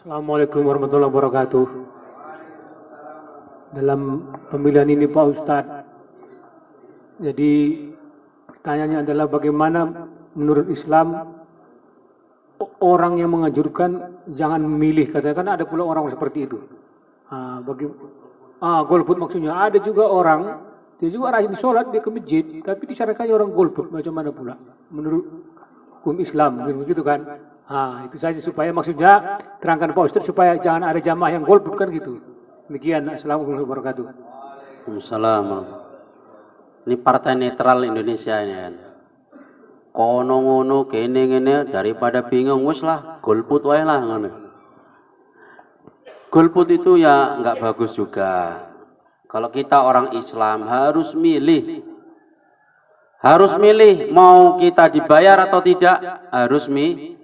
Assalamualaikum warahmatullahi wabarakatuh. Dalam pemilihan ini Pak Ustadz, jadi pertanyaannya adalah bagaimana menurut Islam orang yang menganjurkan jangan memilih, katakan ada pula orang seperti itu. Golput maksudnya. Ada juga orang, dia juga rajin sholat, dia ke masjid, tapi disarankannya orang golput, macam mana pula? Menurut hukum Islam, begitu kan? Itu saja supaya maksudnya terangkan Pak Ustadz supaya jangan ada jamaah yang golput kan gitu. Demikian. Assalamualaikum warahmatullahi wabarakatuh. Waalaikumsalam. Ini partai netral Indonesia ini kan. Kono ngono kene ngene daripada bingung wis lah golput wae lah ngono. Golput itu ya nggak bagus juga. Kalau kita orang Islam harus milih. Harus milih mau kita dibayar atau tidak, harus milih.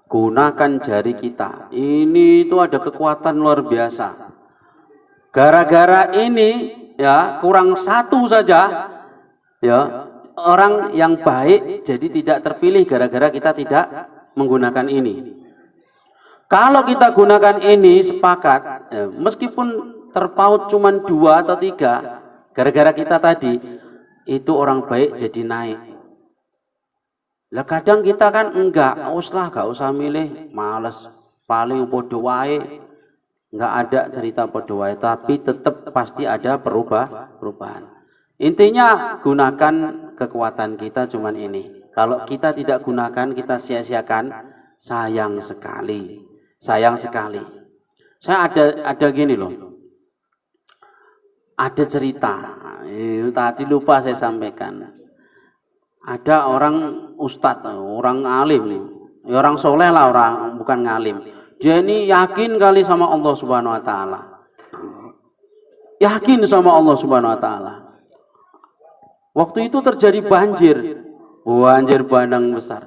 Gunakan jari kita. Ini itu ada kekuatan luar biasa. Gara-gara ini ya kurang satu saja ya orang yang baik jadi tidak terpilih gara-gara kita tidak menggunakan ini. Kalau kita gunakan ini sepakat ya, meskipun terpaut cuma 2 atau 3 gara-gara kita tadi itu orang baik jadi naik. Lah kadang kita kan enggak, gak usah milih, males, paling podo wae. Enggak ada cerita podo wae, tapi tetap pasti ada perubahan. Intinya gunakan kekuatan kita cuman ini. Kalau kita tidak gunakan, kita sia-siakan, sayang sekali. Sayang sekali. Saya ada gini loh. Ada cerita. Tadi lupa saya sampaikan. Ada orang ustadz, orang alim, orang soleh lah, orang bukan ngalim. Dia ini yakin kali sama Allah Subhanahu Wa Taala. Yakin sama Allah Subhanahu Wa Taala. Waktu itu terjadi banjir bandang besar.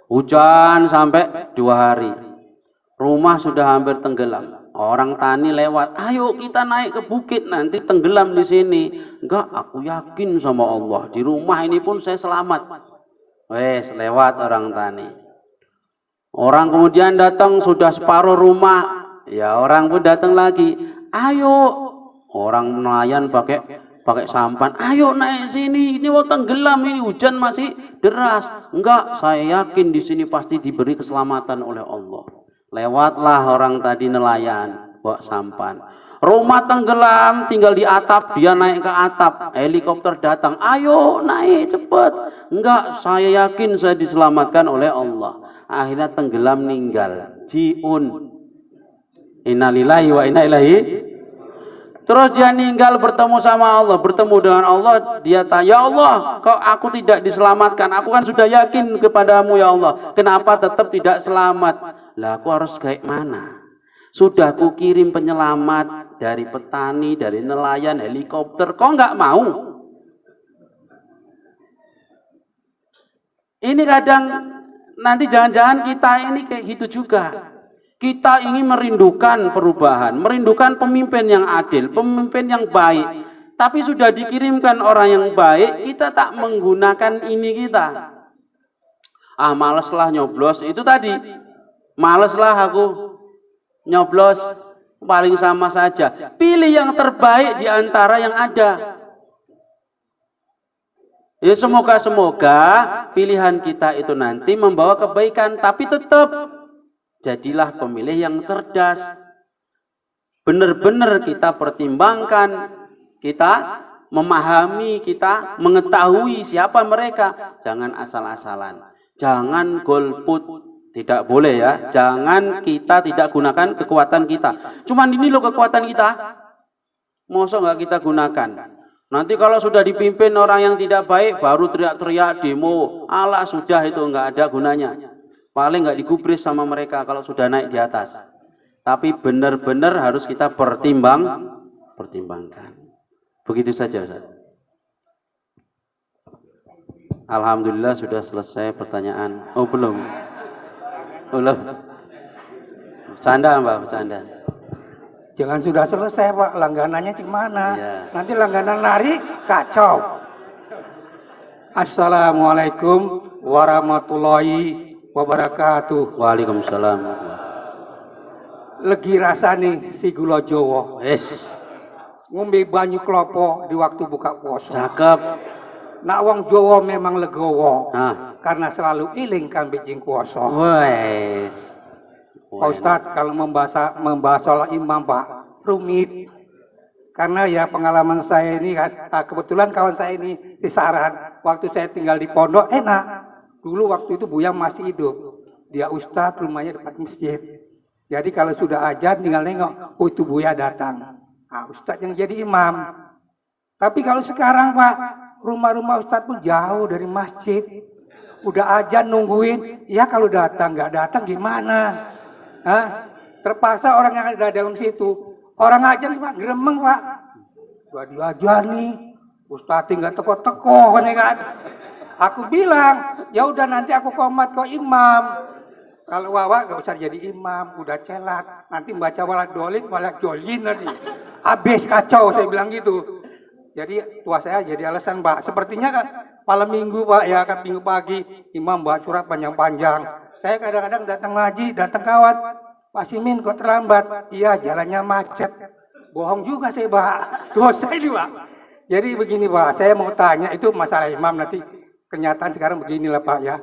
Hujan sampai 2 hari. Rumah sudah hampir tenggelam. Orang tani lewat, ayo kita naik ke bukit nanti tenggelam di sini. Enggak, aku yakin sama Allah. Di rumah ini pun saya selamat. Wes lewat orang tani. Orang kemudian datang sudah separuh rumah. Ya orang pun datang lagi. Ayo, orang nelayan pakai sampan. Ayo naik sini. Ini mau tenggelam ini hujan masih deras. Enggak, saya yakin di sini pasti diberi keselamatan oleh Allah. Lewatlah orang tadi nelayan bawa sampan. Rumah tenggelam, tinggal di atap, dia naik ke atap. Helikopter datang, ayo naik cepet. Enggak, saya yakin saya diselamatkan oleh Allah. Akhirnya tenggelam meninggal. Jiun. Innalillahi wa inna ilaihi. Terus dia meninggal bertemu sama Allah, bertemu dengan Allah. Dia tanya, ya Allah, kok aku tidak diselamatkan? Aku kan sudah yakin kepadamu ya Allah. Kenapa tetap tidak selamat? Lah aku harus kayak mana? Sudah aku kirim penyelamat dari petani, dari nelayan, helikopter. Kok nggak mau? Ini kadang nanti jangan-jangan kita ini kayak gitu juga. Kita ingin merindukan perubahan, merindukan pemimpin yang adil, pemimpin yang baik. Tapi sudah dikirimkan orang yang baik, kita tak menggunakan ini kita. Maleslah nyoblos, itu tadi. Maleslah aku nyoblos, paling sama saja. Pilih yang terbaik di antara yang ada. Ya semoga pilihan kita itu nanti membawa kebaikan, tapi tetap jadilah pemilih yang cerdas. Benar-benar kita pertimbangkan, kita memahami, kita mengetahui siapa mereka. Jangan asal-asalan. Jangan golput. Tidak boleh ya. Jangan kita tidak gunakan kekuatan kita. Cuman ini loh kekuatan kita. Masa nggak kita gunakan? Nanti kalau sudah dipimpin orang yang tidak baik, baru teriak-teriak demo. Alah sudah itu nggak ada gunanya. Paling nggak digubris sama mereka kalau sudah naik di atas. Tapi benar-benar harus kita pertimbangkan. Begitu saja Ustaz. Alhamdulillah sudah selesai pertanyaan. Oh belum. Bercanda Mbak, bercanda. Jangan sudah selesai Pak, langganannya gimana? Iya. Nanti langganan lari kacau. Assalamualaikum warahmatullahi wabarakatuh. Waalaikumsalam. legi rasane si gula Jawa. Wis, Ngombe banyu klopo di waktu buka puasa. cakep. Nak wong Jawa memang legowo. Nah, Karena selalu iling kan bijing kuasa. wis. Pak Ustadz, kalau membahas soal imam Pak, rumit. Karena ya pengalaman saya ini kan, kebetulan kawan saya ini di Saran, waktu saya tinggal di pondok enak. Dulu waktu itu Buyang masih hidup. Dia Ustadz, rumahnya dekat masjid. Jadi kalau sudah ajan tinggal nengok, oh itu Buya datang. Nah, Ustadz yang jadi imam. Tapi kalau sekarang Pak, rumah-rumah Ustadz pun jauh dari masjid. Udah ajan nungguin, ya kalau datang, nggak datang gimana? Hah? Terpaksa orang yang ada dalam situ. Orang ajan Pak, gremeng Pak. Udah diajar nih, Ustadz nggak teko-teko kan. Aku bilang, ya udah nanti aku komat kok imam. Kalau Wawa nggak usah jadi imam, udah celat. Nanti baca walak dolin, walak jolin nanti. Habis kacau, saya bilang gitu. Jadi tua saya jadi alasan Pak. Sepertinya kan malam minggu Pak, ya kan minggu pagi imam baca surat panjang-panjang. Saya kadang-kadang datang ngaji, datang kawan. Pak Simin kok terlambat? Iya jalannya macet. Bohong juga saya Pak. Dosa ini Pak. Jadi begini Pak, saya mau tanya itu masalah imam nanti. Kenyataan sekarang beginilah Pak ya.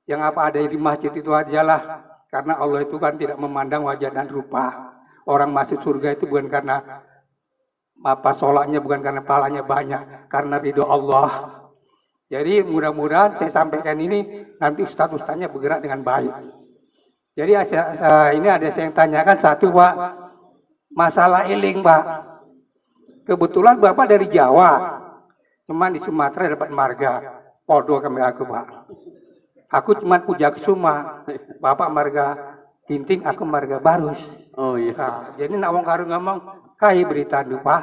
Yang apa ada di masjid itu ajalah. Karena Allah itu kan tidak memandang wajah dan rupa. Orang masuk surga itu bukan karena apa sholatnya, bukan karena pahalanya banyak, karena ridho Allah. Jadi mudah-mudahan saya sampaikan ini nanti ustadz-ustadznya bergerak dengan baik. Jadi ini ada yang tanyakan satu Pak, masalah eling Pak. Kebetulan Bapak dari Jawa, cuman di Sumatera dapat marga, podo kami aku Pak. Aku cuma Puja Kesuma, Bapak marga Tinting, aku marga Barus. Oh iya. Nah, jadi nak wong karo ngomong kai berita Pak.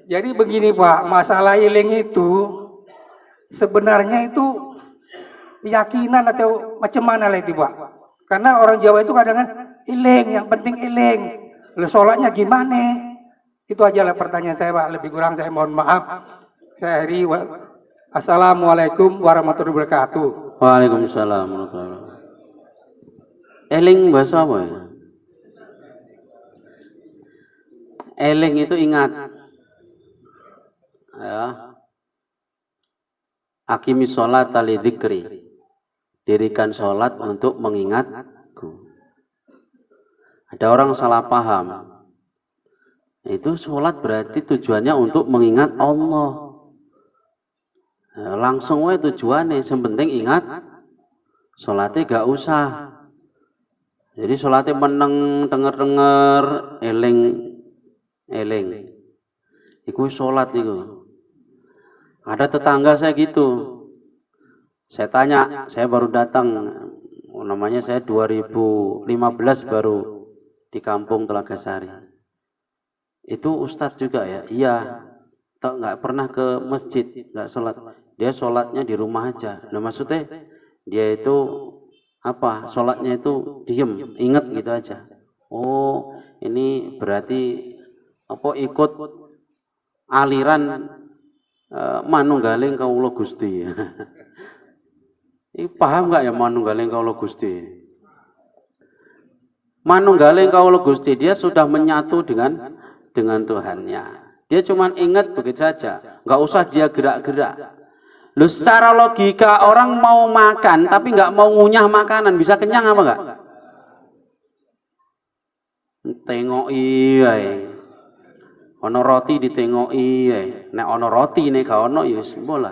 Jadi begini Pak, masalah iling itu sebenarnya itu keyakinan atau macam mana lah itu Pak? Karena orang Jawa itu kadang-kadang iling, yang penting iling. Lalu sholatnya gimana? Itu ajalah pertanyaan saya Pak. Lebih kurang saya mohon maaf. Saya akhiri. Assalamualaikum warahmatullahi wabarakatuh. Waalaikumsalam warahmatullahi wabarakatuh. Eling bahasa apa ya? Eling itu ingat. Ya. Akimi sholat li dzikri. Dirikan sholat untuk mengingatku. Ada orang salah paham. Itu sholat berarti tujuannya untuk mengingat Allah. Nah, langsung wae tujuannya, yang penting ingat. Sholatnya gak usah. Jadi sholatnya meneng, denger-denger, eling. Iku sholat itu. Ada tetangga saya gitu. Saya tanya, saya baru datang, namanya saya 2015 baru di kampung Telaga Sari. Itu ustadz juga ya? Iya. Nggak pernah ke masjid, nggak sholat. Dia sholatnya di rumah aja. Nah maksudnya dia itu apa? Sholatnya itu diem, inget gitu aja. Oh, ini berarti apa ikut aliran manunggaling kawula Gusti. Ini paham nggak ya manunggaling kawula Gusti? Manunggaling kawula Gusti dia sudah menyatu dengan Tuhannya. Dia cuma ingat begitu saja, nggak usah dia gerak-gerak. Loh, secara logika orang mau makan tapi nggak mau ngunyah makanan bisa kenyang apa nggak? Tengoki ae. Ono roti ditengoki ae. Nek ono roti nek gak ono ya wis bola.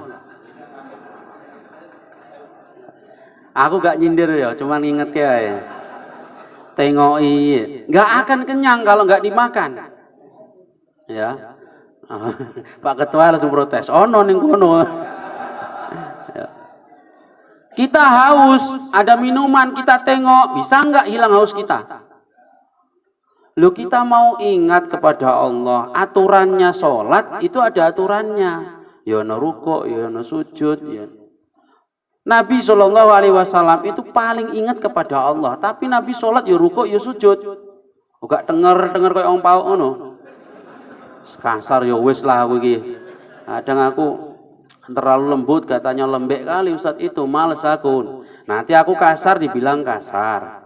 Aku gak nyindir ya, cuma inget ae. Tengoki, nggak akan kenyang kalau nggak dimakan. Ya. Pak Ketua langsung protes. Ono ning kono. Ya. Kita haus, ada minuman, kita tengok, bisa nggak hilang haus kita? Loh, kita mau ingat kepada Allah. Aturannya sholat itu ada aturannya. Ya ono rukuk, ya ono sujud. Ya. Nabi SAW itu paling ingat kepada Allah. Tapi Nabi sholat ya rukuk, ya sujud. Gak denger kayak orang pau ngono. Kasar ya wis lah aku iki. Kadang aku terlalu lembut, katanya lembek kali Ustaz itu, males aku. Nanti aku kasar dibilang kasar.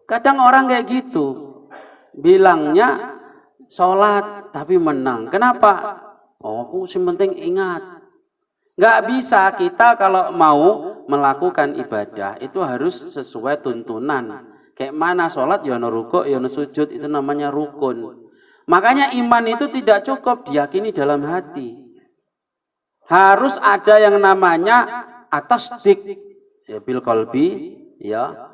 Kadang orang kayak gitu, bilangnya sholat tapi menang. Kenapa? Oh, aku yang penting ingat. Nggak bisa kita kalau mau melakukan ibadah itu harus sesuai tuntunan. Kayak mana sholat, ya ono rukuk, ya ono sujud, itu namanya rukun. Makanya iman itu tidak cukup diyakini dalam hati. Harus ada yang namanya atasdik, ya bil qalbi, ya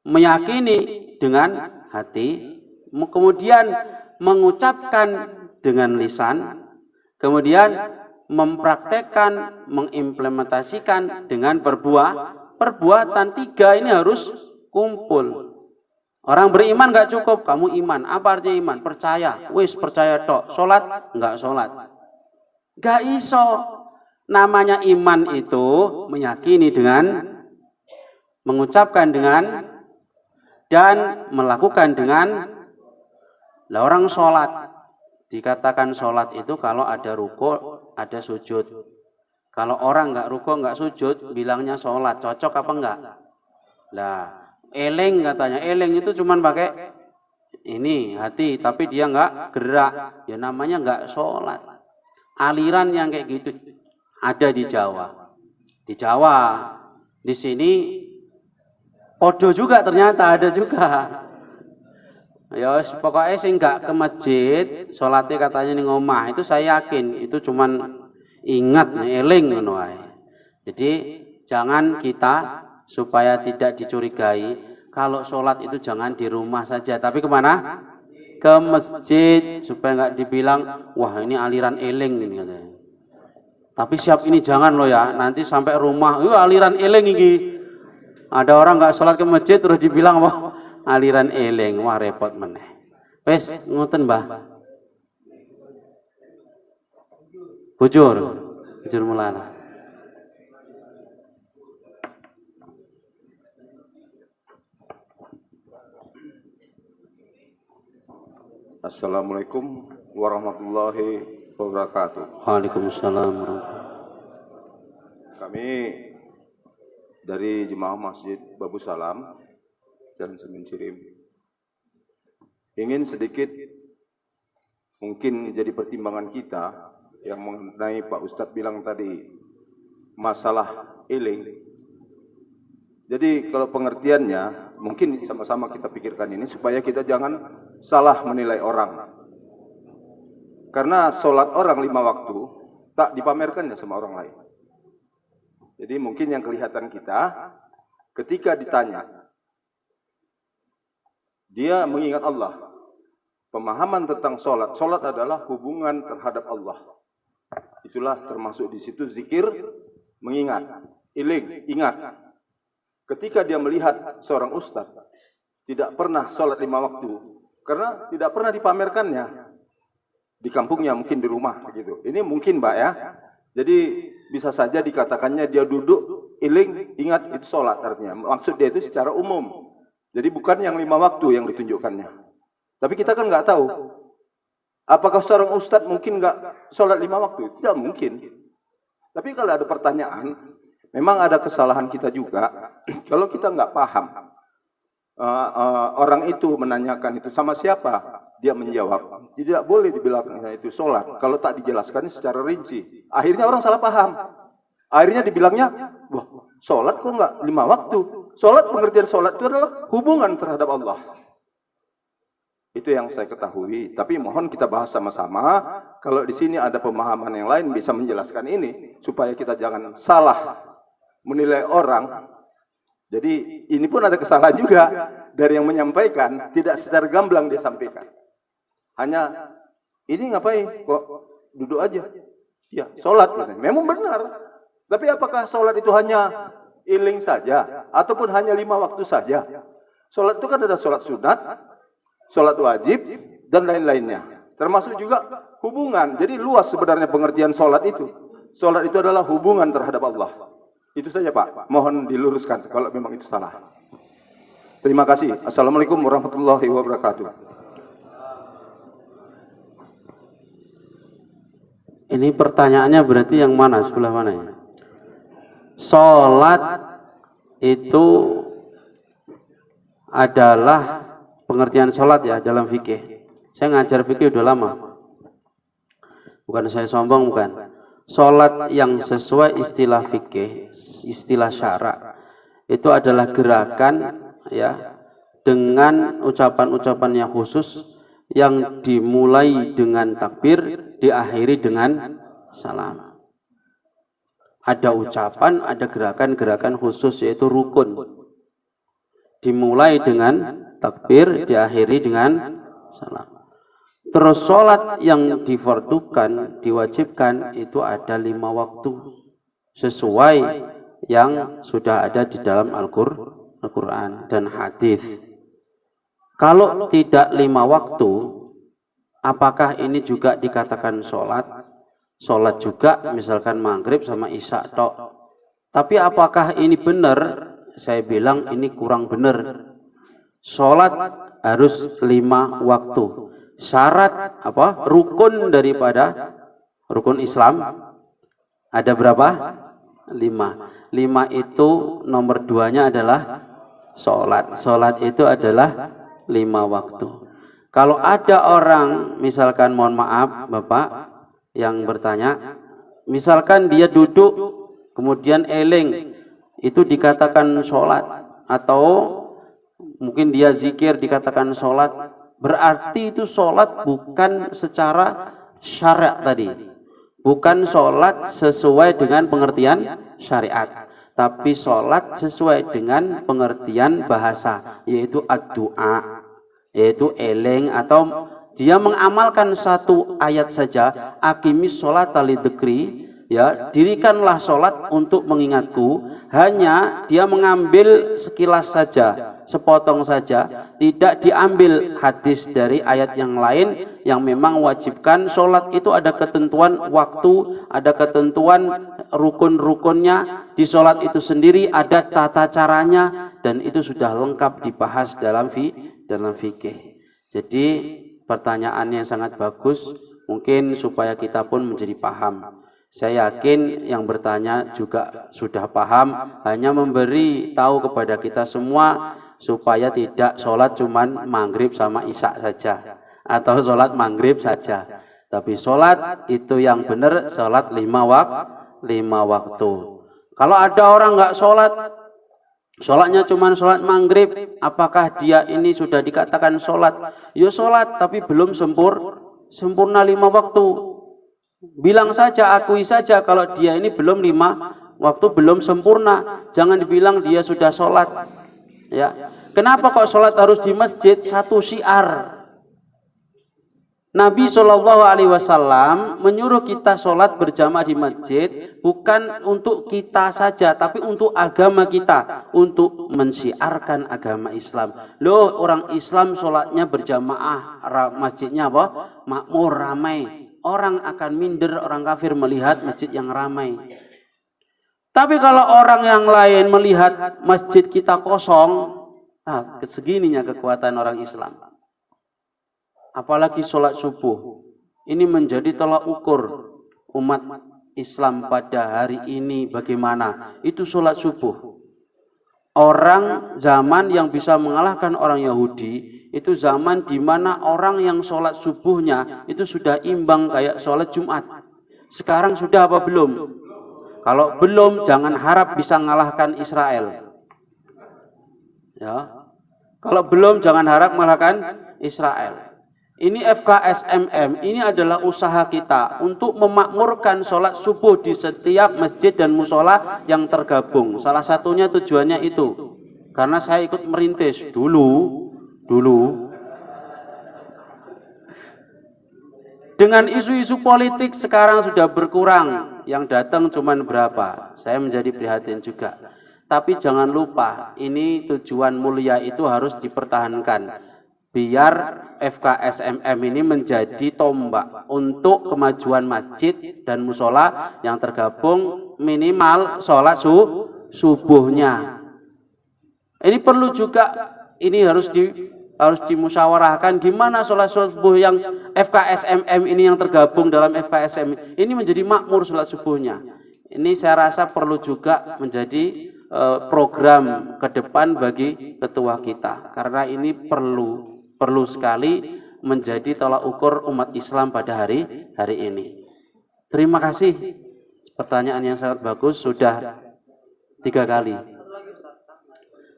meyakini dengan hati, kemudian mengucapkan dengan lisan, kemudian mempraktekkan, mengimplementasikan dengan perbuatan. Tiga ini harus kumpul. Orang beriman nggak cukup, kamu iman. Apa artinya iman? Percaya, wis percaya tok. Sholat, nggak sholat. Nggak iso. Namanya iman itu meyakini dengan, mengucapkan dengan, dan melakukan dengan. Lah orang sholat, dikatakan sholat itu kalau ada ruku, ada sujud. Kalau orang nggak ruku, nggak sujud, bilangnya sholat. Cocok apa enggak? Lah, eleng katanya. Eleng itu cuman pakai ini hati, tapi dia nggak gerak. Ya namanya nggak sholat. Aliran yang kayak gitu ada di Jawa. Di Jawa, di sini podo juga ternyata ada juga. Ya pokoknya sih nggak ke masjid, sholatnya katanya ning omah. Itu saya yakin itu cuman ingat nih eling ngono ae. Jadi jangan kita supaya tidak dicurigai kalau sholat itu jangan di rumah saja, tapi kemana? Ke masjid supaya nggak dibilang wah ini aliran eling ini katanya. Tapi siap ini jangan loh ya, nanti sampai rumah, aliran eling ini. Ada orang nggak sholat ke masjid terus dibilang wah aliran eling, wah repot meneh. Wes ngoten Mbah. Bujur mulana. Assalamualaikum warahmatullahi wabarakatuh. Waalaikumsalam warahmatullahi. Kami dari Jemaah Masjid Babu Salam, Jalan Semen Cirim, ingin sedikit mungkin jadi pertimbangan kita yang mengenai Pak Ustadz bilang tadi masalah eling. Jadi kalau pengertiannya mungkin sama-sama kita pikirkan ini supaya kita jangan salah menilai orang. Karena sholat orang 5 waktu tak dipamerkannya sama orang lain. Jadi mungkin yang kelihatan kita ketika ditanya, dia mengingat Allah. Pemahaman tentang sholat. Sholat adalah hubungan terhadap Allah. Itulah termasuk di situ zikir, mengingat, iling, ingat. Ketika dia melihat seorang ustaz tidak pernah sholat 5 waktu, karena tidak pernah dipamerkannya di kampungnya, mungkin di rumah begitu. Ini mungkin Mbak ya. Jadi bisa saja dikatakannya dia duduk, iling, ingat, itu sholat artinya. Maksud dia itu secara umum. Jadi bukan yang 5 waktu yang ditunjukkannya. Tapi kita kan nggak tahu. Apakah seorang ustadz mungkin nggak sholat 5 waktu? Tidak mungkin. Tapi kalau ada pertanyaan, memang ada kesalahan kita juga. Kalau kita nggak paham, orang itu menanyakan itu sama siapa, dia menjawab. Tidak boleh dibilangnya itu sholat kalau tak dijelaskannya secara rinci. Akhirnya orang salah paham. Akhirnya dibilangnya, wah sholat kok nggak 5 waktu? Sholat, pengertian sholat itu adalah hubungan terhadap Allah. Itu yang saya ketahui. Tapi mohon kita bahas sama-sama. Kalau di sini ada pemahaman yang lain bisa menjelaskan ini supaya kita jangan salah menilai orang. Jadi ini pun ada kesalahan juga dari yang menyampaikan, tidak secara gamblang dia sampaikan. Hanya ini ngapain? Kok duduk aja? Ya, sholat. Memang benar. Tapi apakah sholat itu hanya iling saja ataupun hanya 5 waktu saja? Sholat itu kan ada sholat sunat, sholat wajib dan lain-lainnya. Termasuk juga hubungan. Jadi luas sebenarnya pengertian sholat itu. Sholat itu adalah hubungan terhadap Allah. Itu saja Pak. Mohon diluruskan kalau memang itu salah. Terima kasih. Assalamualaikum warahmatullahi wabarakatuh. Ini pertanyaannya berarti yang mana? Sebelah mana ya? Sholat itu adalah pengertian sholat ya dalam fikih. Saya ngajar fikih udah lama. Bukan saya sombong, bukan. Sholat yang sesuai istilah fikih, istilah syara, itu adalah gerakan ya dengan ucapan-ucapan yang khusus yang dimulai dengan takbir, diakhiri dengan salam. Ada ucapan, ada gerakan-gerakan khusus yaitu rukun. Dimulai dengan takbir, diakhiri dengan salam. Terus sholat yang difardukan, diwajibkan itu ada 5 waktu sesuai yang sudah ada di dalam Al-Quran dan hadis. Kalau tidak 5 waktu, apakah ini juga dikatakan sholat? Sholat juga, misalkan maghrib sama isya tok. Tapi apakah ini benar? Saya bilang ini kurang benar. Sholat harus 5 waktu. Syarat apa? Rukun daripada rukun Islam ada berapa? 5. 5 itu nomor 2-nya adalah sholat. Sholat itu adalah 5 waktu. Kalau ada orang, misalkan mohon maaf Bapak yang bertanya, misalkan dia duduk kemudian eling, itu dikatakan sholat, atau mungkin dia zikir dikatakan sholat, berarti itu sholat bukan secara syariat tadi, bukan sholat sesuai dengan pengertian syariat, tapi sholat sesuai dengan pengertian bahasa, yaitu ad-du'a, yaitu eling, atau dia mengamalkan satu ayat saja, aqimis sholata lidzikri, ya, dirikanlah sholat untuk mengingatku. Hanya dia mengambil sekilas saja, sepotong saja, tidak diambil hadis dari ayat yang lain yang memang wajibkan sholat itu ada ketentuan waktu, ada ketentuan rukun-rukunnya, di sholat itu sendiri ada tata caranya, dan itu sudah lengkap dibahas dalam fikih. Jadi pertanyaannya sangat bagus, mungkin supaya kita pun menjadi paham. Saya yakin yang bertanya juga sudah paham, hanya memberi tahu kepada kita semua supaya tidak sholat cuman maghrib sama isya saja, atau sholat maghrib saja. Tapi sholat itu yang benar, sholat 5 waktu. Kalau ada orang nggak sholat, sholatnya cuman sholat maghrib, apakah dia ini sudah dikatakan sholat? Ya sholat, tapi belum sempurna 5 waktu. Bilang saja, akui saja kalau dia ini belum 5 waktu, belum sempurna. Jangan dibilang dia sudah sholat. Ya, kenapa kok sholat harus di masjid? Satu syiar. Nabi SAW menyuruh kita sholat berjamaah di masjid bukan untuk kita saja, tapi untuk agama kita, untuk mensiarkan agama Islam. Loh, orang Islam sholatnya berjamaah, masjidnya apa? Makmur, ramai. Orang akan minder, orang kafir melihat masjid yang ramai. Tapi kalau orang yang lain melihat masjid kita kosong, segininya kekuatan orang Islam. Apalagi sholat subuh. Ini menjadi tolak ukur umat Islam pada hari ini bagaimana. Itu sholat subuh. Orang zaman yang bisa mengalahkan orang Yahudi, itu zaman di mana orang yang sholat subuhnya itu sudah imbang kayak sholat Jumat. Sekarang sudah apa belum? Kalau belum, jangan harap bisa mengalahkan Israel. Ya. Kalau belum, jangan harap mengalahkan Israel. Ini FKSMM, ini adalah usaha kita untuk memakmurkan sholat subuh di setiap masjid dan musola yang tergabung. Salah satunya tujuannya itu. Karena saya ikut merintis dulu. Dengan isu-isu politik sekarang sudah berkurang. Yang datang cuma berapa. Saya menjadi prihatin juga. Tapi jangan lupa, ini tujuan mulia itu harus dipertahankan. Biar FKSMM ini menjadi tombak untuk kemajuan masjid dan musola yang tergabung minimal sholat subuhnya. Ini perlu juga, ini harus dimusyawarahkan gimana sholat subuh yang FKSMM ini yang tergabung dalam FKSM ini menjadi makmur sholat subuhnya. Ini saya rasa perlu juga menjadi program ke depan bagi ketua kita, karena ini perlu sekali menjadi tolak ukur umat Islam pada hari ini. Terima kasih, pertanyaan yang sangat bagus, sudah 3 kali,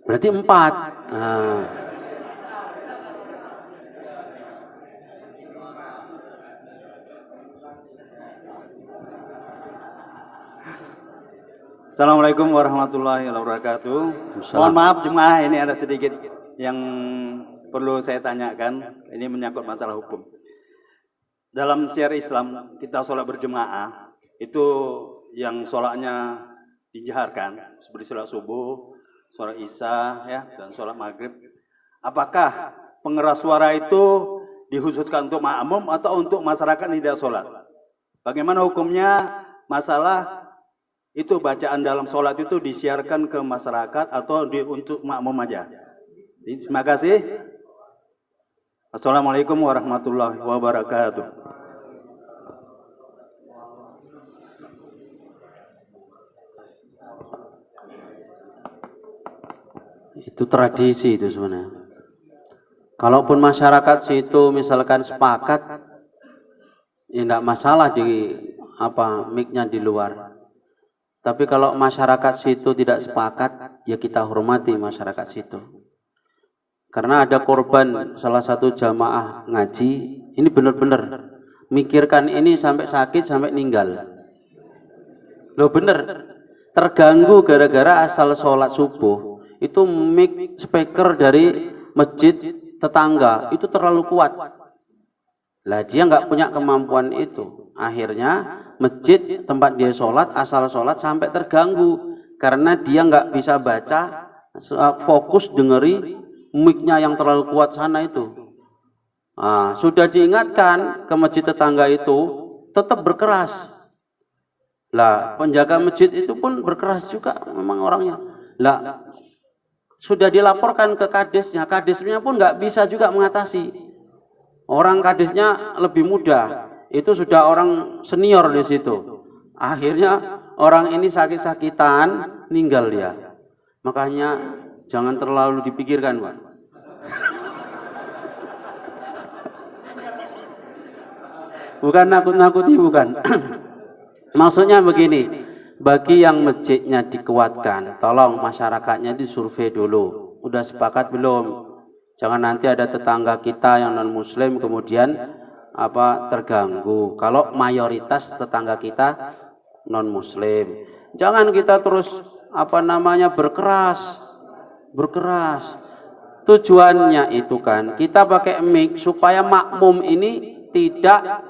berarti 4. Nah. Assalamualaikum warahmatullahi wabarakatuh. Mohon maaf jemaah, ini ada sedikit yang perlu saya tanyakan. Ini menyangkut masalah hukum. Dalam syiar Islam, kita sholat berjemaah, itu yang sholatnya dijaharkan, seperti sholat subuh, sholat isya, ya, dan sholat maghrib. Apakah pengeras suara itu dikhususkan untuk makmum atau untuk masyarakat yang tidak sholat? Bagaimana hukumnya masalah itu bacaan dalam sholat itu disiarkan ke masyarakat atau untuk makmum aja? Terima kasih. Assalamualaikum warahmatullahi wabarakatuh. Itu tradisi itu sebenarnya. Kalaupun masyarakat situ misalkan sepakat, ya enggak masalah di mic-nya di luar. Tapi kalau masyarakat situ tidak sepakat, ya kita hormati masyarakat situ. Karena ada korban salah satu jamaah ngaji, ini benar-benar mikirkan ini sampai sakit, sampai meninggal. Loh bener, terganggu gara-gara asal sholat subuh, itu mic speaker dari masjid tetangga, itu terlalu kuat. Lah dia nggak punya kemampuan itu. Akhirnya masjid tempat dia sholat, asal sholat sampai terganggu karena dia nggak bisa baca, fokus dengeri mic-nya yang terlalu kuat sana itu. Nah, sudah diingatkan ke masjid tetangga itu, tetap berkeras. Lah penjaga masjid itu pun berkeras juga memang orangnya. Lah sudah dilaporkan ke kadesnya, kadesnya pun nggak bisa juga mengatasi. Orang kadesnya lebih muda, itu sudah orang senior di situ. Akhirnya orang ini sakit-sakitan, meninggal dia. Makanya jangan terlalu dipikirkan, Pak. Bukan nakut-nakuti, bukan. Maksudnya begini, bagi yang masjidnya dikuatkan, tolong masyarakatnya disurvei dulu. Udah sepakat belum? Jangan nanti ada tetangga kita yang non muslim kemudian terganggu. Kalau mayoritas tetangga kita non muslim, jangan kita terus berkeras. Tujuannya itu kan kita pakai mic supaya makmum ini tidak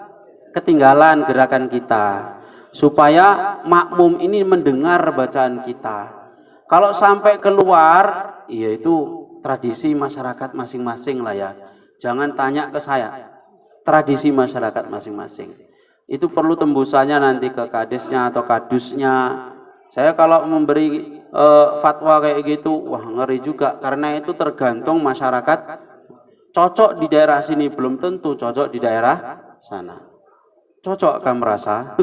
ketinggalan gerakan kita, supaya makmum ini mendengar bacaan kita. Kalau sampai keluar, ya itu tradisi masyarakat masing-masing lah ya. Jangan tanya ke saya. Tradisi masyarakat masing-masing. Itu perlu tembusannya nanti ke kadesnya atau kadusnya. Saya kalau memberi fatwa kayak gitu, wah ngeri juga. Karena itu tergantung masyarakat. Cocok di daerah sini belum tentu cocok di daerah sana. Cocok kan merasa?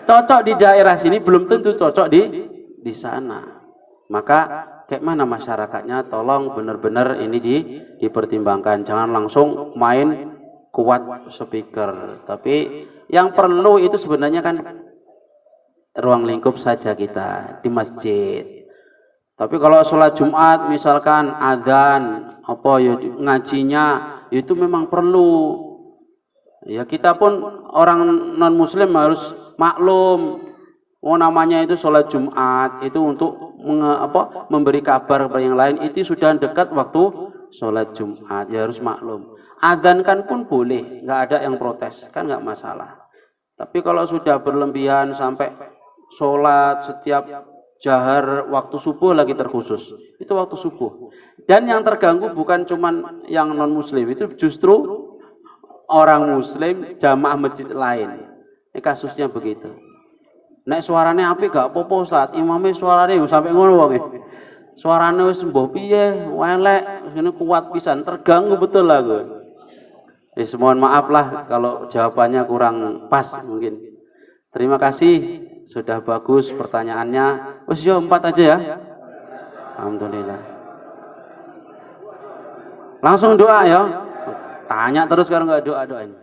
Cocok di daerah sini belum tentu cocok di sana. Maka kayak mana masyarakatnya, tolong benar-benar ini dipertimbangkan. Jangan langsung main kuat speaker. Tapi yang perlu itu sebenarnya kan ruang lingkup saja kita di masjid. Tapi kalau sholat Jumat misalkan adzan ngajinya itu memang perlu. Ya kita pun orang non muslim harus maklum. Namanya itu sholat Jumat itu untuk memberi kabar kepada yang lain, itu sudah dekat waktu sholat Jumat, ya harus maklum. Adzan kan pun boleh, nggak ada yang protes, kan nggak masalah. Tapi kalau sudah berlebihan sampai sholat setiap jahar waktu subuh lagi terkhusus, itu waktu subuh. Dan yang terganggu bukan cuman yang non muslim, itu justru orang muslim jamaah masjid lain. Ini kasusnya begitu. Nek suarane apik gak apa-apa Ustaz, imame suarane sampai ngono wong. Suarane wis mbah piye, elek, ngene kuat pisan, terganggu betul lah gue. Mohon maaf lah kalau jawabannya kurang pas mungkin. Terima kasih, sudah bagus pertanyaannya. Yo 4 aja ya. Alhamdulillah. Langsung doa ya. Tanya terus kalau nggak doa doain.